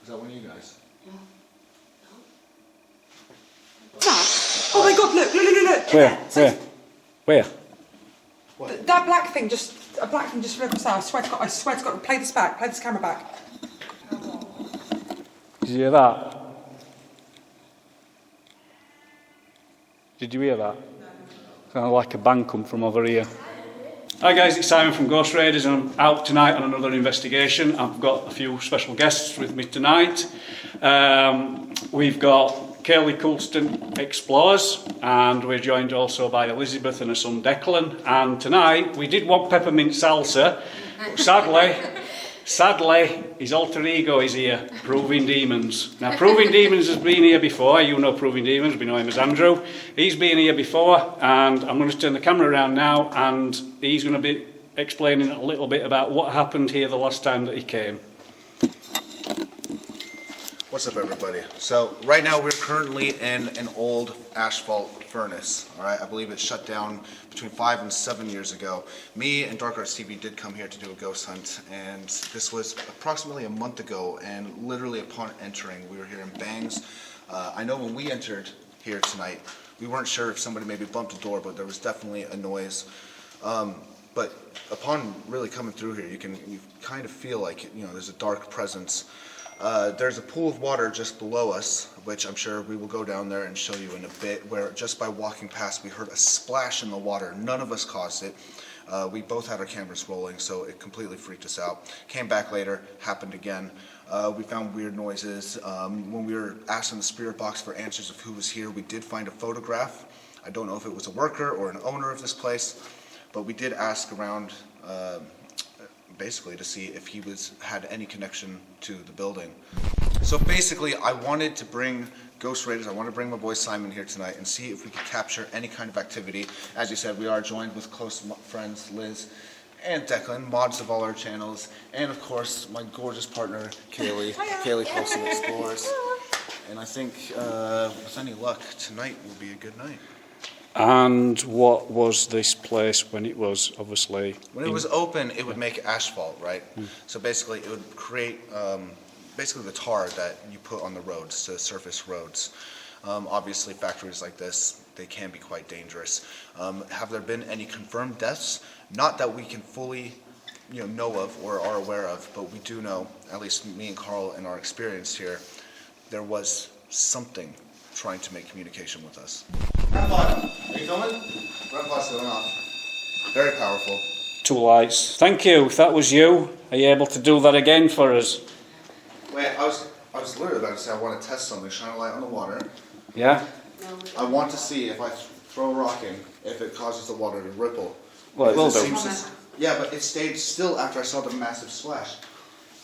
Is that one of you guys? Yeah. No. What's that? Oh my God! Look! Where? What? That black thing a black thing just flew across there. I swear to God, play this back. Play this camera back. Did you hear that? Did you hear that? Kind of like a bang come from over here. Hi guys, it's Simon from Ghost Raiders and I'm out tonight on another investigation. I've got a few special guests with me tonight. We've got Kayleigh Coulston Explores and we're joined also by Elizabeth and her son Declan. And tonight we did want peppermint salsa, but sadly his alter ego is here, Proving Demons. Now Proving Demons has been here before, you know Proving Demons, we know him as Andrew. He's been here before and I'm going to turn the camera around now and he's going to be explaining a little bit about what happened here the last time that he came. What's up, everybody? So right now we're currently in an old asphalt furnace. All right, I believe it shut down between 5 and 7 years ago. Me and Dark Arts TV did come here to do a ghost hunt, and this was approximately a month ago. And literally upon entering, we were hearing bangs. I know when we entered here tonight, we weren't sure if somebody maybe bumped the door, but there was definitely a noise. But upon really coming through here, you kind of feel like there's a dark presence. There's a pool of water just below us, which I'm sure we will go down there and show you in a bit, where just by walking past we heard a splash in the water. None of us caused it. We both had our cameras rolling, so it completely freaked us out. Came back later, happened again. We found weird noises. When we were asking the spirit box for answers of who was here, we did find a photograph. I don't know if it was a worker or an owner of this place, but we did ask around basically to see if he had any connection to the building. So basically I wanted to bring Ghost Raiders, I want to bring my boy Simon here tonight and see if we could capture any kind of activity. As you said, we are joined with close friends Liz and Declan, mods of all our channels, and of course my gorgeous partner Kayleigh, Kayleigh Coulston Explores. And I think with any luck tonight will be a good night. And what was this place when it was obviously... When it was open, it would make asphalt, right? So basically it would create basically the tar that you put on the roads, to surface roads. Obviously factories like this, they can be quite dangerous. Have there been any confirmed deaths? Not that we can fully know of or are aware of, but we do know, at least me and Carl in our experience here, there was something trying to make communication with us. Grandpa, are you filming? Grandpa's going off. Very powerful. 2 lights. Thank you. If that was you, are you able to do that again for us? Wait, I was literally about to say I want to test something. Shine a light on the water. Yeah? No. I want to see if I throw a rock in, if it causes the water to ripple. Well, it will do. Yeah, but it stayed still after I saw the massive splash.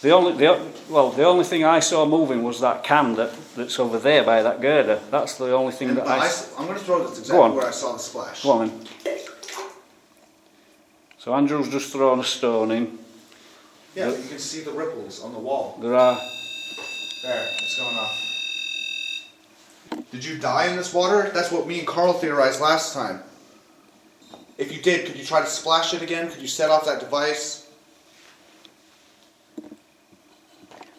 The only thing I saw moving was that can that's over there by that girder. That's the only thing that I'm going to throw this exactly where I saw the splash. Go on then. So Andrew's just thrown a stone in. Yeah, but you can see the ripples on the wall. There are. There, it's going off. Did you die in this water? That's what me and Carl theorized last time. If you did, could you try to splash it again? Could you set off that device?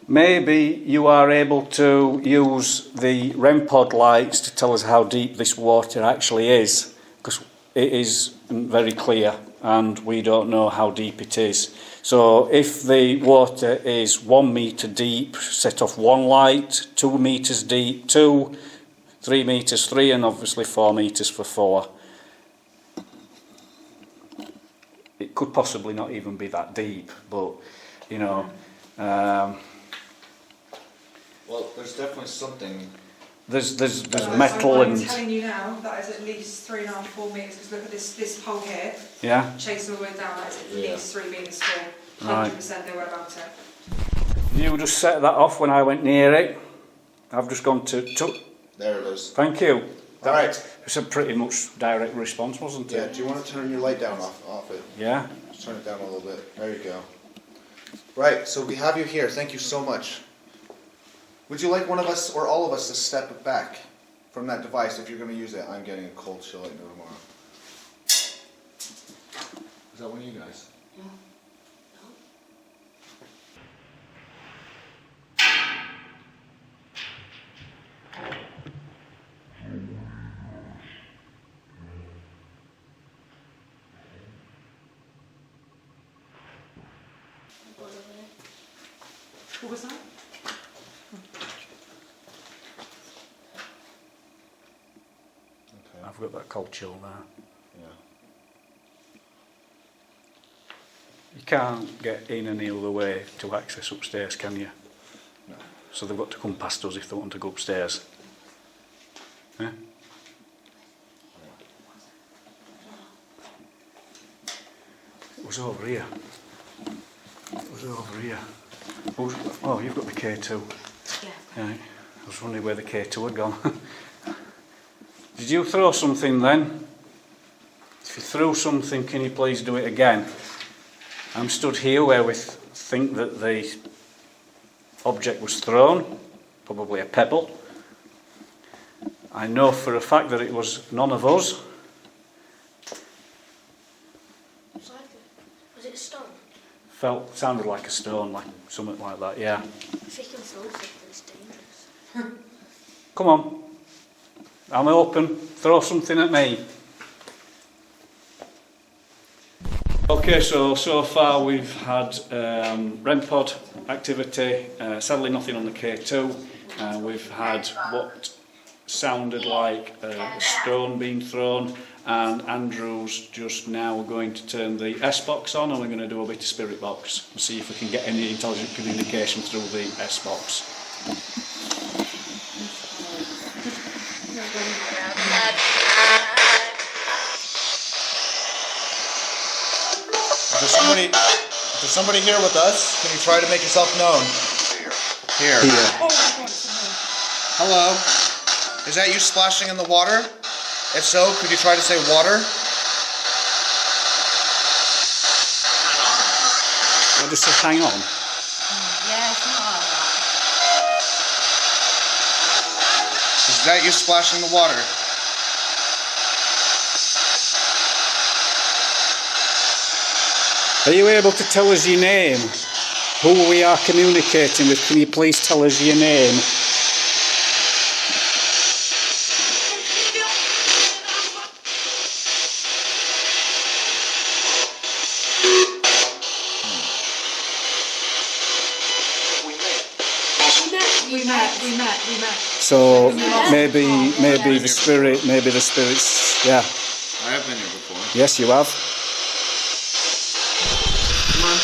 Maybe you are able to use the REM pod lights to tell us how deep this water actually is, because it is very clear and we don't know how deep it is. So if the water is 1 metre deep, set off 1 light, 2 metres deep, 2, 3 metres, 3, and obviously 4 metres for 4. It could possibly not even be that deep, but Well, there's definitely something. There's metal and... I'm telling you now, that is at least 3.5, 4 metres, because look at this pole here. Yeah? Chasing all the way down, that is at least 3 metres tall. 100% know about it. You just set that off when I went near it. I've just gone to... There it is. Thank you. Alright. It's a pretty much direct response, wasn't it? Yeah, do you want to turn your light down off it? Yeah. Just turn it down a little bit. There you go. Right, so we have you here. Thank you so much. Would you like one of us or all of us to step back from that device if you're going to use it? I'm getting a cold chill I know tomorrow. Is that one of you guys? Yeah. No. What was that? I've got that cold chill there. Yeah. You can't get in any other way to access upstairs, can you? No. So they've got to come past us if they want to go upstairs. Yeah? It was over here. It was over here. Oh, you've got the K2. Yeah. Right. I was wondering where the K2 had gone. Did you throw something then? If you threw something, can you please do it again? I'm stood here where we think that the object was thrown, probably a pebble. I know for a fact that it was none of us. Was it a stone? Sounded like a stone, like something like that, yeah. If you can throw something, it's dangerous. Come on. I'm open. Throw something at me. Okay, so far we've had REM pod activity, sadly nothing on the K2. We've had what sounded like a stone being thrown, and Andrew's just now going to turn the S-box on, and we're going to do a bit of spirit box and see if we can get any intelligent communication through the S-box. If there's somebody here with us, can you try to make yourself known? Here. Hello. Is that you splashing in the water? If so, could you try to say water? I'll just say hang on. Yeah, it's not like that. Is that you splashing the water? Are you able to tell us your name? Who we are communicating with? Can you please tell us your name? We met. So maybe the spirits. Yeah. I have been here before. Yes, you have. Come on.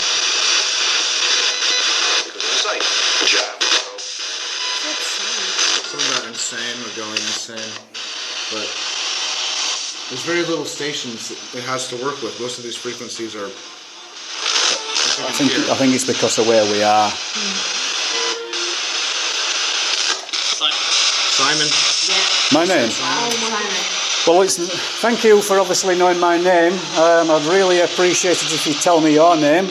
Something about insane or going insane, but there's very little stations it has to work with. Most of these frequencies are. I think it's because of where we are. Simon. My name? Well, thank you for obviously knowing my name. I'd really appreciate it if you tell me your name.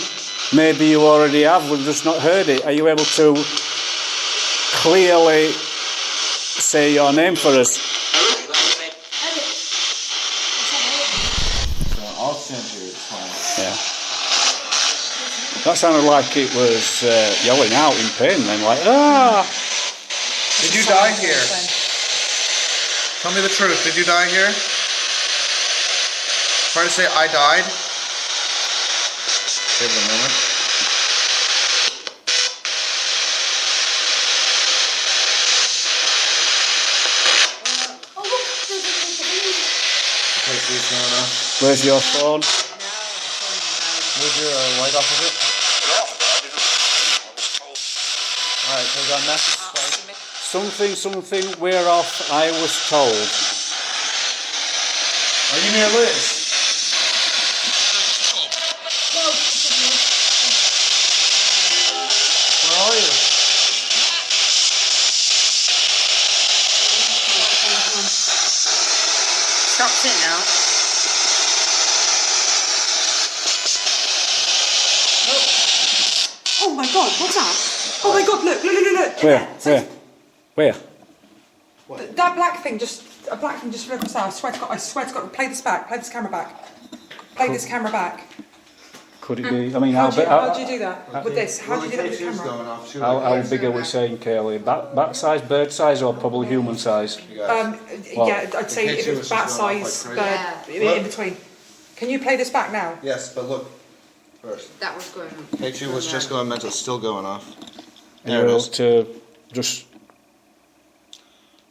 Maybe you already have, we've just not heard it. Are you able to clearly say your name for us? I'll send you. It's fine. Yeah. That sounded like it was yelling out in pain then, like, ah! Did you die here? Tell me the truth. Did you die here? Try to say I died. Give it a moment. Oh look, there's The place is going off. Where's your phone? Move your light off of it. Alright, so we got message. Something, we're off, I was told. Are you near Liz? Where are you? Stopped it now. Oh my god, what's that? Oh my god, look. Where? That black thing just flew across there. I swear to God, play this camera back. Play this camera back. Could it be? I mean, How do you do that with this? How do you do that with the camera? how big are we saying, Kayleigh? Bat size, bird size, or probably human size? Yeah, I'd say if it's bat size, bird, in between. Can you play this back now? Yes, but look first. That was going on. K2 was just going mental, still going off. There it is. To just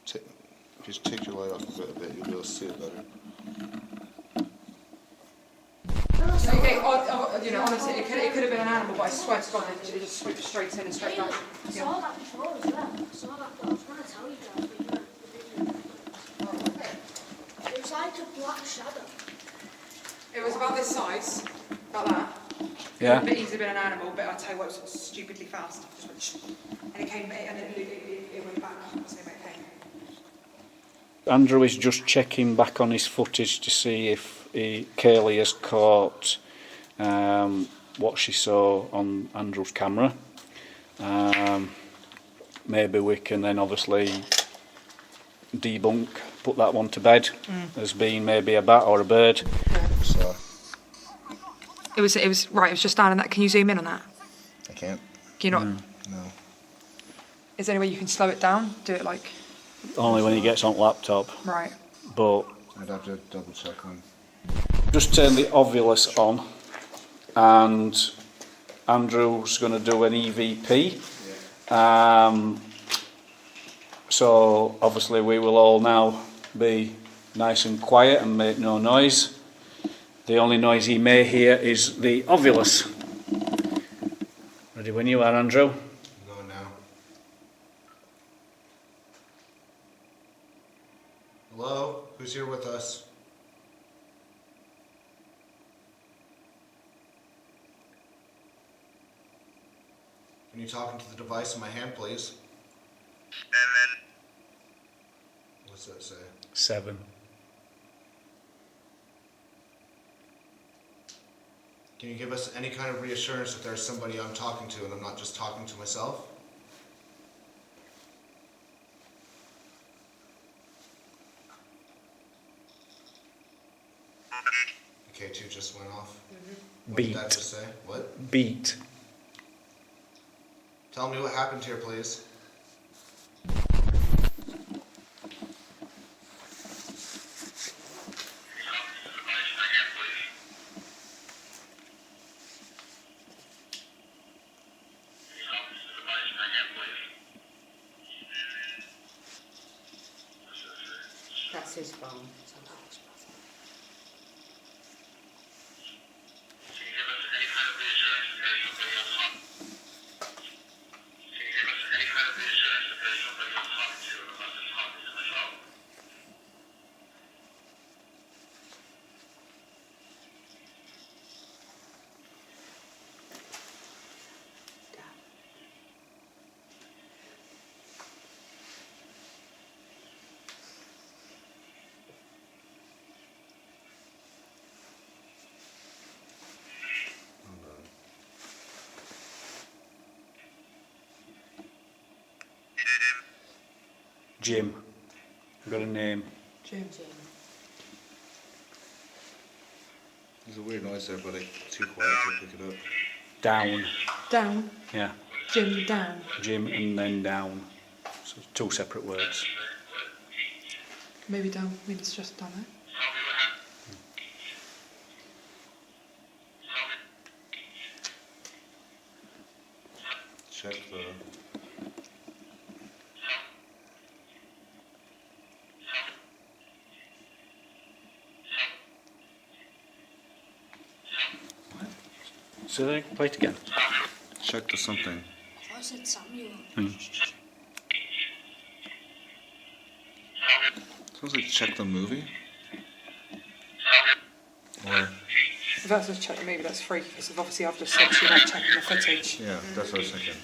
If you just take your light off a bit, you'll be able to see it better. Okay, honestly, it could have been an animal, but I swear to God, it just swooped straight in and straight back. I saw that before as well. I saw that, but I was going to tell you guys, but you didn't. It was like a black shadow. It was about this size, about that. yeah. It would have easily been an animal, but I tell you what, it was stupidly fast. And it came, and it went back. So it came. Andrew is just checking back on his footage to see if Kayleigh has caught what she saw on Andrew's camera. Maybe we can then obviously debunk, put that one to bed as being maybe a bat or a bird. So It was right. It was just down in that. Can you zoom in on that? I can't. Can you not? No. Is there any way you can slow it down? Do it like Only when he gets on laptop. right. But I'd have to double check them. just turn the Ovilus on, and Andrew's going to do an EVP. So obviously we will all now be nice and quiet and make no noise. The only noise he may hear is the Ovilus. Ready when you are, Andrew? I'm going now. Hello? Who's here with us? Can you talk into the device in my hand, please? What's that say? 7. Can you give us any kind of reassurance that there's somebody I'm talking to and I'm not just talking to myself? The K2 just went off. What did that Beat. just say? What? Beat. Tell me what happened here, please. That's his phone. Jim. I've got a name. Jim. There's a weird noise there, but it's too quiet to pick it up. Down. Down. Yeah. Jim down. Jim and then down. So 2 separate words. Maybe down. Maybe it's just down there. Check the... So they play it again. Check the something. I said Samuel. Sounds like check the movie. Or... If that's just check the movie, that's free. Because obviously I've just said she's not checking the footage. Yeah, that's what I was thinking.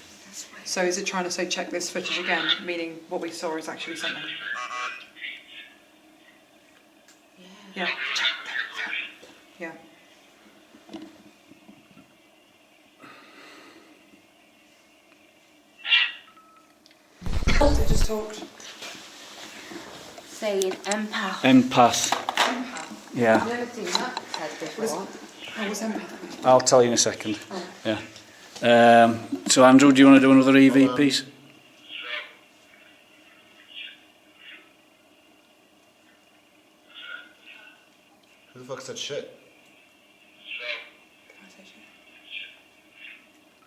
So is it trying to say check this footage again, meaning what we saw is actually something? Yeah. Yeah. It just talked. Saying empath. Empath. Yeah. I've never seen that said before. Oh, what's empath? I'll tell you in a second. Yeah. So Andrew, do you want to do another EV piece? Who the fuck said shit?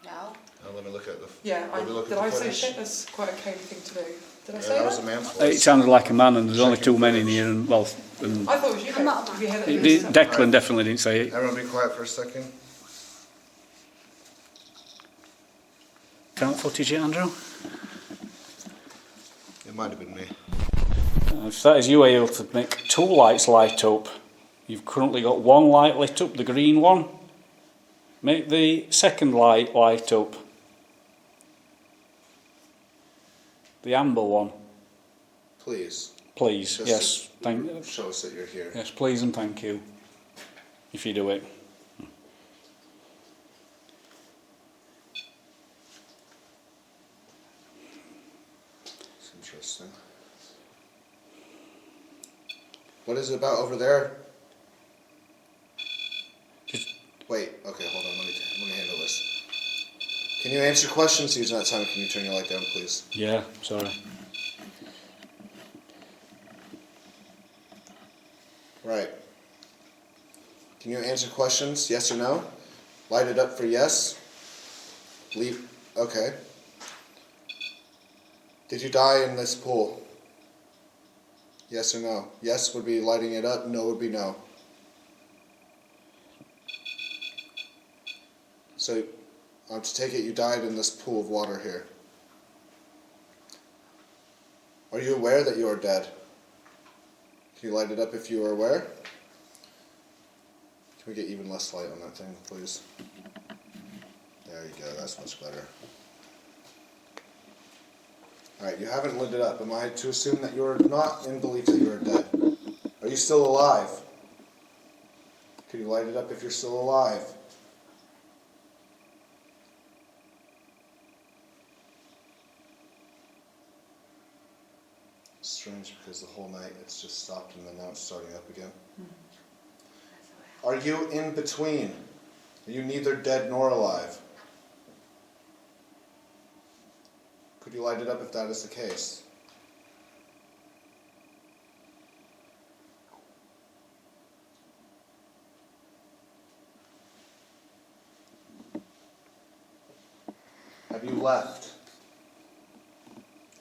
No. I'll let me look at the... Yeah, let me look at did the I say footage. shit? That's quite a Kayleigh thing to do. Did I Yeah, say that that? was a man's It voice. sounded like a man, and there's only Checking two men in footage. here, and well, and I thought it was you. I'm not a Have you heard it, it? Declan definitely didn't say it. Everyone be quiet for a second. Count footage yet, Andrew? It might have been me. If that is you able to make two lights light up, you've currently got one light lit up, the green one. Make the second light light up. The amber one, Please. please. Just Yes, show us that you're here. yes, please and thank you. If you do it. It's interesting. What is it about over there? Wait, okay, hold on, let me handle this. Can you answer questions? Use that time. Can you turn your light down, please? Yeah, sorry. Right. Can you answer questions? Yes or no? Light it up for yes. Leave. Okay. Did you die in this pool? Yes or no? Yes would be lighting it up. No would be no. So, to take it, you died in this pool of water here. Are you aware that you are dead? Can you light it up if you are aware? Can we get even less light on that thing, please? There you go, that's much better. Alright, you haven't lit it up. Am I to assume that you're not in belief that you are dead? Are you still alive? Can you light it up if you're still alive? Strange because the whole night it's just stopped and then now it's starting up again. Are you in between? Are you neither dead nor alive? Could you light it up if that is the case? Have you left?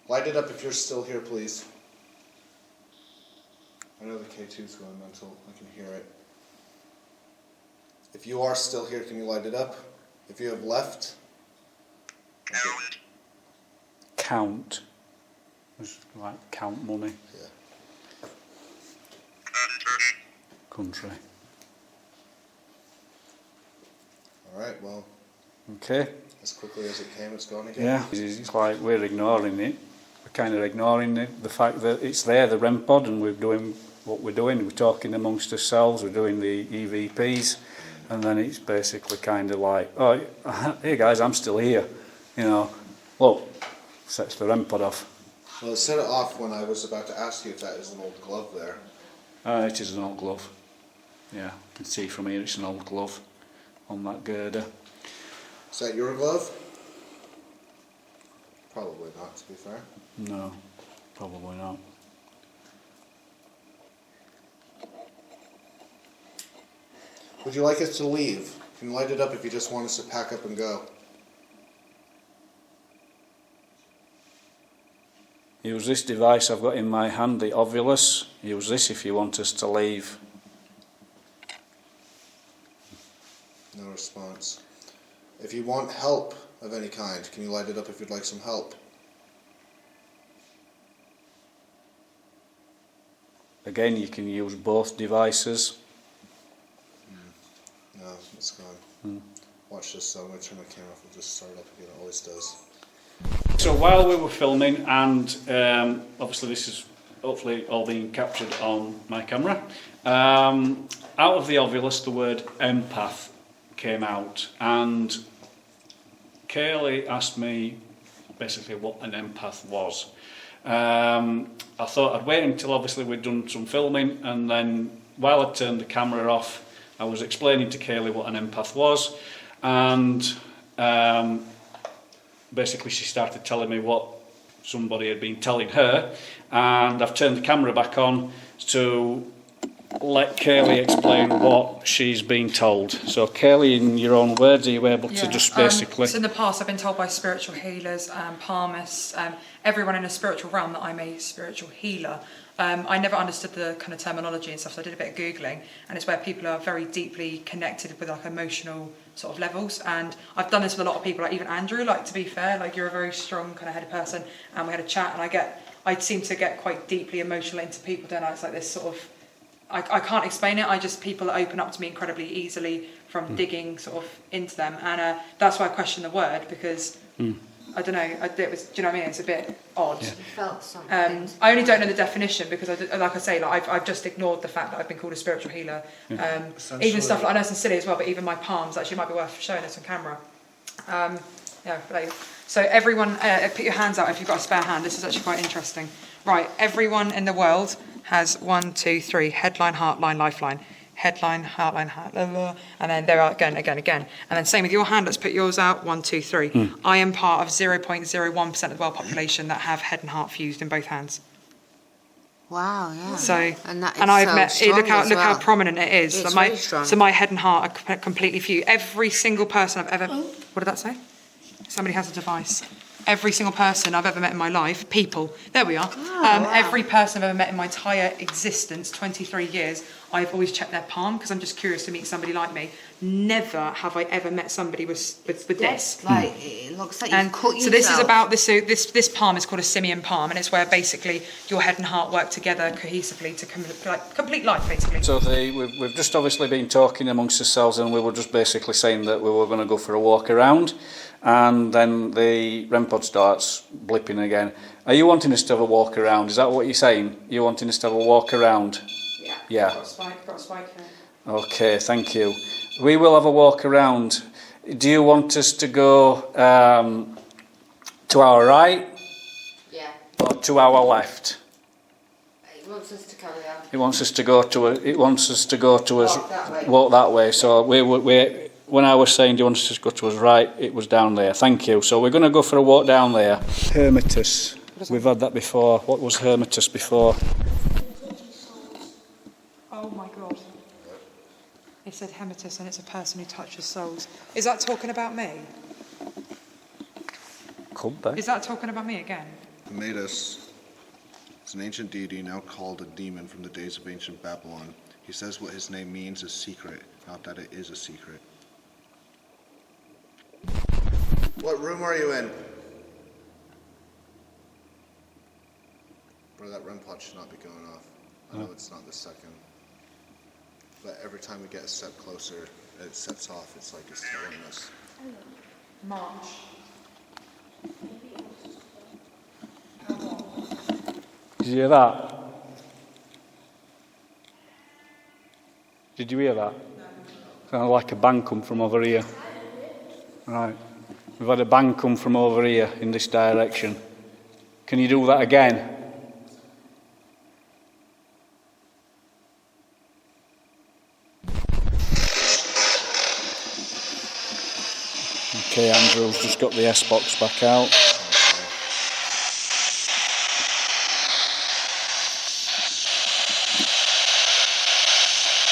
Light it up if you're still here, please. I know the K2's going mental. I can hear it. If you are still here, can you light it up? If you have left... Okay. Count. It's like count money. Yeah. Country. Alright, well, Okay. as quickly as it came, it's gone again. Yeah. It's like we're ignoring it. We're kind of ignoring it. The fact that it's there, the REM pod, and we're doing what we're doing. We're talking amongst ourselves. We're doing the EVPs, and then it's basically kind of like, oh, hey guys, I'm still here. You know, look, sets the REM pod off. Well, it set it off when I was about to ask you if that is an old glove there. It is an old glove. Yeah, you can see from here it's an old glove on that girder. Is that your glove? Probably not, to be fair. No, probably not. Would you like us to leave? Can you light it up if you just want us to pack up and go? Use this device I've got in my hand, the Ovulus. Use this if you want us to leave. No response. If you want help of any kind, can you light it up if you'd like some help? Again, you can use both devices. No, it's gone. Watch this, so I'm going to turn my camera off and just start it up again. It always does. So while we were filming, and obviously this is hopefully all being captured on my camera, out of the Ovulus the word empath came out, and Kayleigh asked me basically what an empath was. I thought I'd wait until obviously we'd done some filming, and then while I turned the camera off I was explaining to Kayleigh what an empath was, and basically she started telling me what somebody had been telling her, and I've turned the camera back on to let Kayleigh explain what she's been told. So Kayleigh, in your own words, are you able to just basically... So in the past, I've been told by spiritual healers, palmists, everyone in a spiritual realm that I'm a spiritual healer. I never understood the kind of terminology and stuff, so I did a bit of Googling, and it's where people are very deeply connected with like emotional sort of levels. And I've done this with a lot of people, like even Andrew, like to be fair, like you're a very strong kind of headed person, and we had a chat, and I seem to get quite deeply emotional into people, don't I? It's like this sort of, I can't explain it, people open up to me incredibly easily from digging sort of into them, and that's why I question the word, because I don't know, it was, do you know what I mean, it's a bit odd. You felt something. I only don't know the definition because, I've just ignored the fact that I've been called a spiritual healer. Even stuff like, I know it's silly as well, but even my palms actually might be worth showing us on camera. So everyone, put your hands out if you've got a spare hand. This is actually quite interesting. Right, everyone in the world has 1, 2, 3, headline, heartline, lifeline. Headline, heartline, and then there are again. And then same with your hand, let's put yours out, 1, 2, 3. I am part of 0.01% of the world population that have head and heart fused in both hands. Wow, yeah. So, and I've so met, strong look as how well. prominent it is. It's So my, really strong. so my head and heart are completely fused. Every single person I've ever, what did that say? Somebody has a device. Every single person I've ever met in my life, people, there we are. Wow. Every person I've ever met in my entire existence, 23 years, I've always checked their palm because I'm just curious to meet somebody like me. Never have I ever met somebody with this. Like, it looks like And you've cut yourself. so this is about this. So this palm is called a simian palm, and it's where basically your head and heart work together cohesively to complete life, basically. So we've just obviously been talking amongst ourselves, and we were just basically saying that we were going to go for a walk around, and then the REM pod starts blipping again. Are you wanting us to have a walk around? Is that what you're saying? You're wanting us to have a walk around? Yeah. Got a spike here. Okay, thank you. We will have a walk around. Do you want us to go to our right Yeah. or to our left? It wants us to carry on. It wants us to go to. It wants us to go to us. Walk that way. Walk that way. So we when I was saying, do you want us to go to us right? It was down there. Thank you. So we're going to go for a walk down there. Hermitus. We've had that before. What was Hermitus before? Oh my God. It said Hematus, and it's a person who touches souls. Is that talking about me? Could be. Is that talking about me again? Hematus is an ancient deity now called a demon from the days of ancient Babylon. He says what his name means is secret, not that it is a secret. What room are you in? Bro, that REM pod should not be going off. I know it's not the second. But every time we get a step closer, it sets off. It's like it's telling us. March. Did you hear that? Did you hear that? Kind of like a bang come from over here. Right. We've had a bang come from over here in this direction. Can you do that again? Okay, Andrew's just got the S-box back out.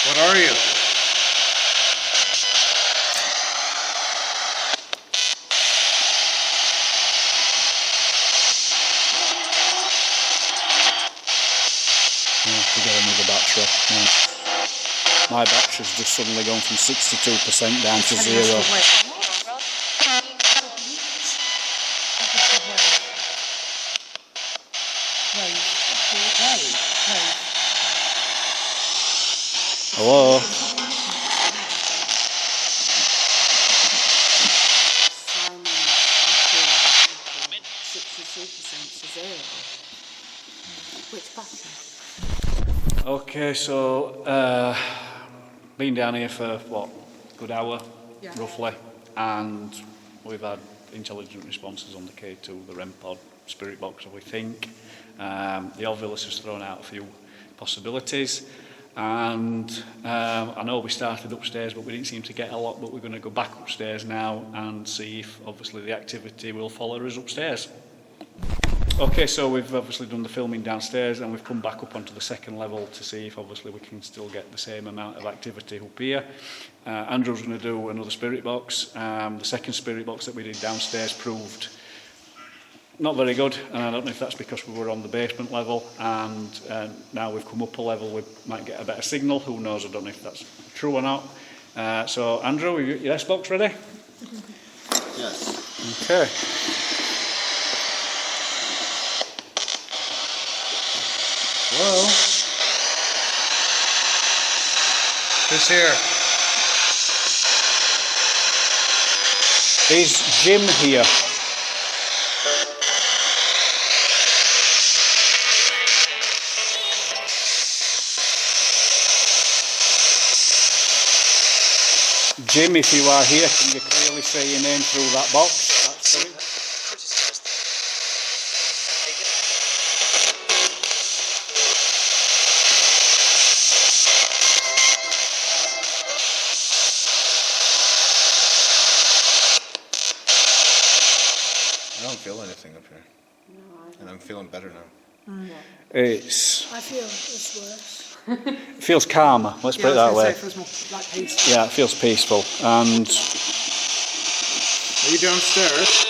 What are you? To get another battery. Yeah. My battery's just suddenly gone from 62% down to 0. Hello? Simon, 62% to 0. Which battery? Okay, so been down here for what, a good hour, roughly, and we've had intelligent responses on the K2, the REM pod, spirit box, we think. The Ovilus has thrown out a few possibilities, and I know we started upstairs, but we didn't seem to get a lot, but we're going to go back upstairs now and see if obviously the activity will follow us upstairs. Okay, so we've obviously done the filming downstairs and we've come back up onto the second level to see if obviously we can still get the same amount of activity up here. Andrew's going to do another spirit box. The second spirit box that we did downstairs proved not very good, and I don't know if that's because we were on the basement level and now we've come up a level, we might get a better signal. Who knows? I don't know if that's true or not. So Andrew, have you got your S-box ready? Yes. Okay. Hello? Who's here? Is Jim here? Jim, if you are here, can you clearly say your name through that box? That's it. I don't feel anything up here. And I'm feeling better now. It's I feel it's worse. it feels calmer. Let's put it that way. It feels more like peaceful. Yeah, it feels peaceful. And Are you downstairs?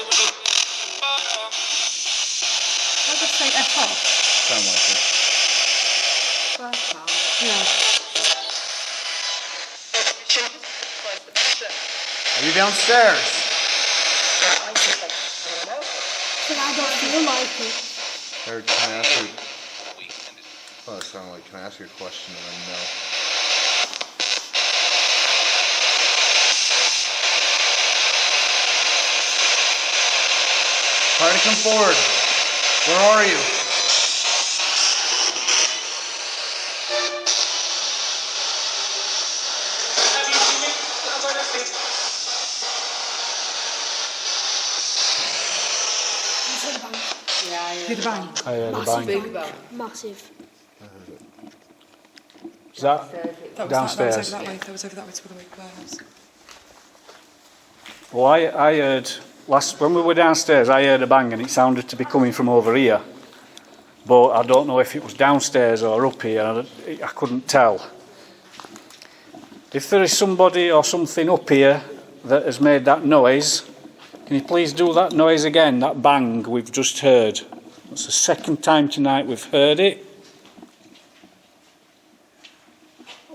I just say F off. Sound like it. Yeah. Are you downstairs? But I don't feel like it. Or can I ask you? Oh, it sounded like, can I ask you a question and then no? Try to come forward. Where are you? It's a bang. Hear the bang. I heard a Massive bang. Big bang. Massive. Is that That was downstairs? That was over that way to the warehouse. Well, I heard when we were downstairs, I heard a bang and it sounded to be coming from over here. But I don't know if it was downstairs or up here. I couldn't tell. If there is somebody or something up here that has made that noise, can you please do that noise again, that bang we've just heard? It's the second time tonight we've heard it.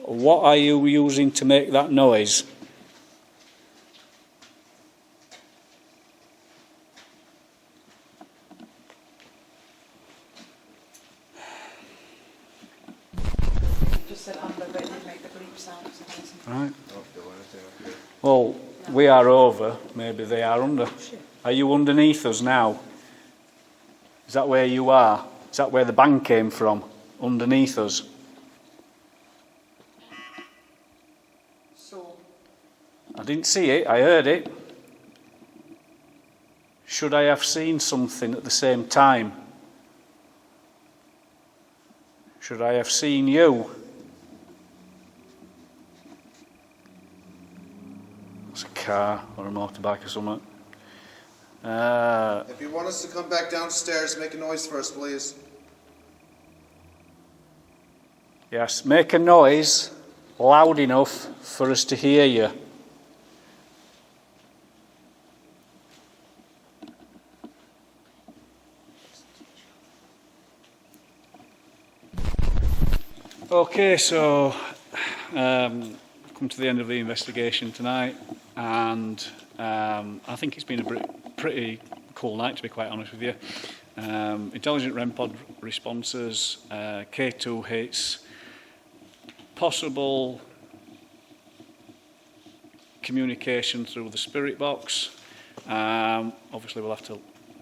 What are you using to make that noise? Just said under, but it did make the bleep sound. Right. I don't feel anything up here. Well, we are over. Maybe they are under. Are you underneath us now? Is that where you are? Is that where the bang came from? Underneath us? So. I didn't see it. I heard it. Should I have seen something at the same time? Should I have seen you? It's a car or a motorbike or something. If you want us to come back downstairs, make a noise first, please. Yes, make a noise loud enough for us to hear you. Okay, so come to the end of the investigation tonight, and I think it's been a pretty cool night, to be quite honest with you. Intelligent REM pod responses, K2 hits, possible communication through the spirit box. Obviously we'll have to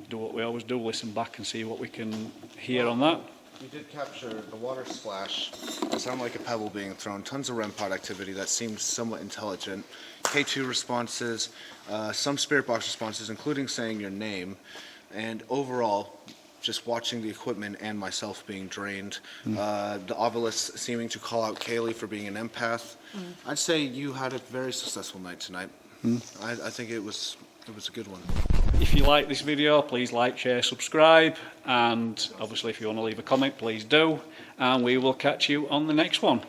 do what we always do, listen back and see what we can hear on that. We did capture the water splash. It sounded like a pebble being thrown. Tons of REM pod activity that seemed somewhat intelligent. K2 responses, some spirit box responses, including saying your name. And overall, just watching the equipment and myself being drained. The obelisk seeming to call out Kayleigh for being an empath. I'd say you had a very successful night tonight. I think it was a good one. If you like this video, please like, share, subscribe, and obviously if you want to leave a comment, please do, and we will catch you on the next one.